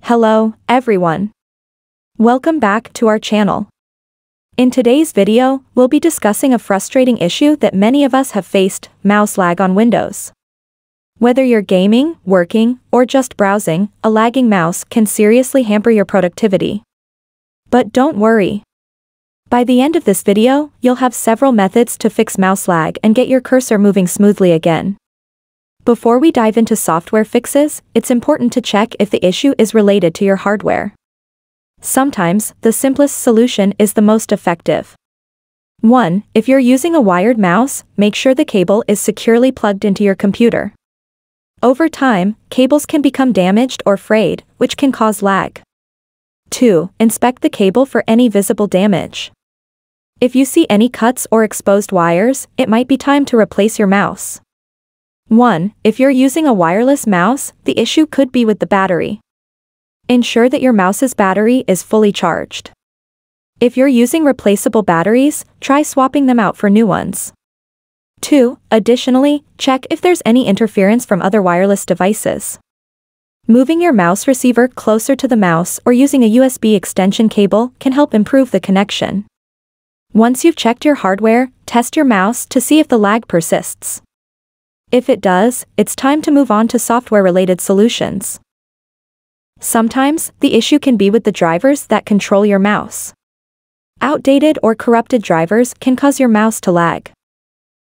Hello, everyone. Welcome back to our channel. In today's video, we'll be discussing a frustrating issue that many of us have faced: mouse lag on Windows. Whether you're gaming, working, or just browsing, a lagging mouse can seriously hamper your productivity. But don't worry. By the end of this video, you'll have several methods to fix mouse lag and get your cursor moving smoothly again. Before we dive into software fixes, it's important to check if the issue is related to your hardware. Sometimes, the simplest solution is the most effective. 1. If you're using a wired mouse, make sure the cable is securely plugged into your computer. Over time, cables can become damaged or frayed, which can cause lag. 2. Inspect the cable for any visible damage. If you see any cuts or exposed wires, it might be time to replace your mouse. 1. If you're using a wireless mouse, the issue could be with the battery. Ensure that your mouse's battery is fully charged. If you're using replaceable batteries, try swapping them out for new ones. 2. Additionally, check if there's any interference from other wireless devices. Moving your mouse receiver closer to the mouse or using a USB extension cable can help improve the connection. Once you've checked your hardware, test your mouse to see if the lag persists. If it does, it's time to move on to software-related solutions. Sometimes, the issue can be with the drivers that control your mouse. Outdated or corrupted drivers can cause your mouse to lag.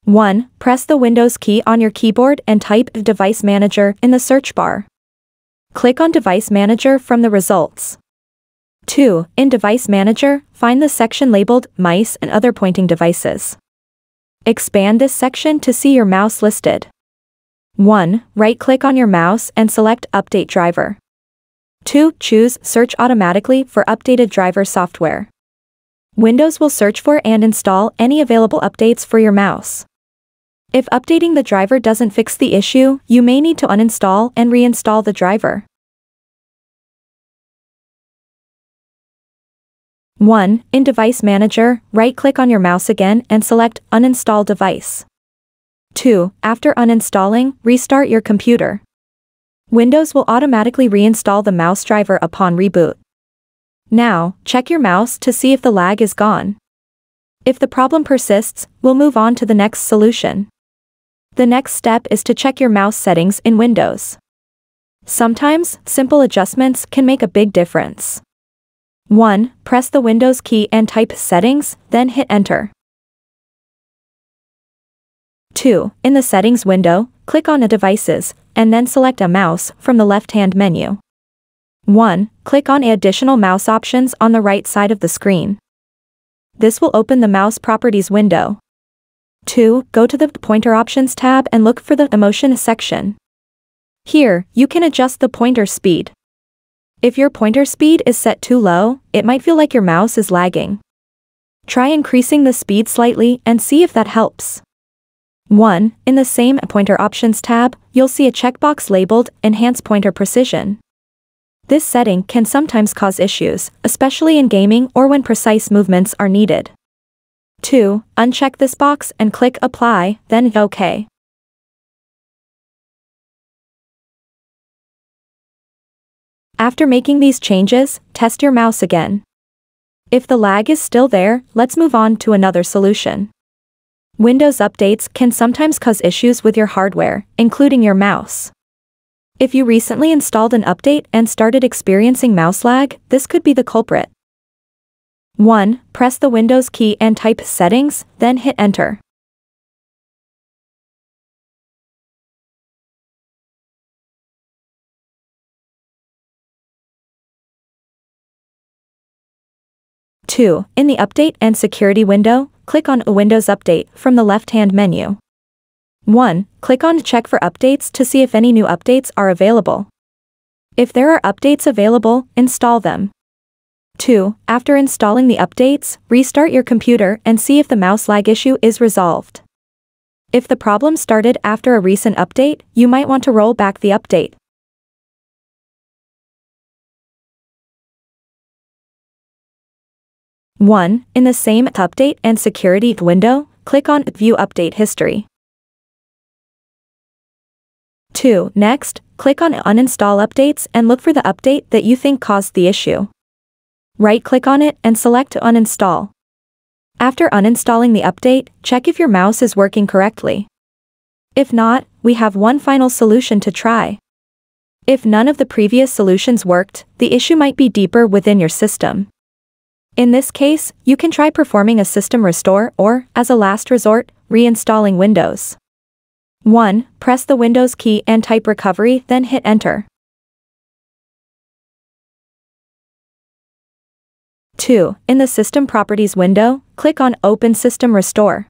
1. Press the Windows key on your keyboard and type Device Manager in the search bar. Click on Device Manager from the results. 2. In Device Manager, find the section labeled Mice and Other Pointing Devices. Expand this section to see your mouse listed. 1. Right-click on your mouse and select Update Driver. 2. Choose Search Automatically for updated driver software. Windows will search for and install any available updates for your mouse. If updating the driver doesn't fix the issue, you may need to uninstall and reinstall the driver. 1. In Device Manager, right-click on your mouse again and select Uninstall Device. 2. After uninstalling, restart your computer. Windows will automatically reinstall the mouse driver upon reboot. Now, check your mouse to see if the lag is gone. If the problem persists, we'll move on to the next solution. The next step is to check your mouse settings in Windows. Sometimes, simple adjustments can make a big difference. 1. Press the Windows key and type Settings, then hit Enter. 2. In the Settings window, click on Devices, and then select a mouse from the left-hand menu. 1. Click on Additional Mouse Options on the right side of the screen. This will open the Mouse Properties window. 2. Go to the Pointer Options tab and look for the Motion section. Here, you can adjust the pointer speed. If your pointer speed is set too low, it might feel like your mouse is lagging. Try increasing the speed slightly and see if that helps. 1. In the same Pointer Options tab, you'll see a checkbox labeled Enhance Pointer Precision. This setting can sometimes cause issues, especially in gaming or when precise movements are needed. 2. Uncheck this box and click Apply, then OK. After making these changes, test your mouse again. If the lag is still there, let's move on to another solution. Windows updates can sometimes cause issues with your hardware, including your mouse. If you recently installed an update and started experiencing mouse lag, this could be the culprit. 1. Press the Windows key and type Settings, then hit Enter. 2. In the Update and Security window, click on Windows Update from the left-hand menu. 1. Click on Check for updates to see if any new updates are available. If there are updates available, install them. 2. After installing the updates, restart your computer and see if the mouse lag issue is resolved. If the problem started after a recent update, you might want to roll back the update. 1. In the same Update and Security window, click on View Update History. 2. Next, click on Uninstall Updates and look for the update that you think caused the issue. Right-click on it and select Uninstall. After uninstalling the update, check if your mouse is working correctly. If not, we have one final solution to try. If none of the previous solutions worked, the issue might be deeper within your system. In this case, you can try performing a system restore or, as a last resort, reinstalling Windows. 1. Press the Windows key and type recovery, then hit enter. 2. In the System Properties window, click on Open System Restore.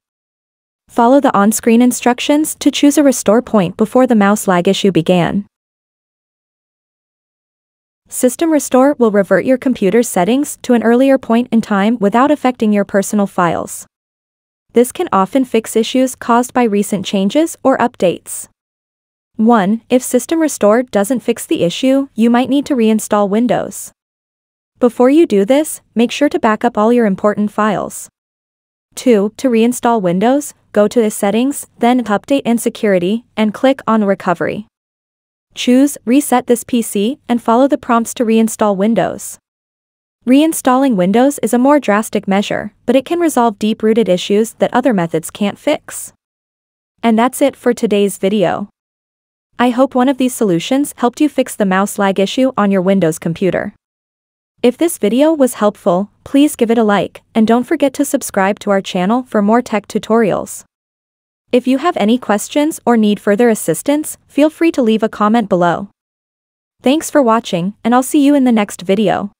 Follow the on-screen instructions to choose a restore point before the mouse lag issue began. System Restore will revert your computer's settings to an earlier point in time without affecting your personal files. This can often fix issues caused by recent changes or updates. 1. If System Restore doesn't fix the issue, you might need to reinstall Windows. Before you do this, make sure to back up all your important files. 2. To reinstall Windows, go to Settings, then Update and Security, and click on Recovery. Choose Reset this PC and follow the prompts to reinstall Windows. Reinstalling Windows is a more drastic measure, but it can resolve deep-rooted issues that other methods can't fix. And that's it for today's video. I hope one of these solutions helped you fix the mouse lag issue on your Windows computer. If this video was helpful, please give it a like, and don't forget to subscribe to our channel for more tech tutorials. If you have any questions or need further assistance, feel free to leave a comment below. Thanks for watching, and I'll see you in the next video.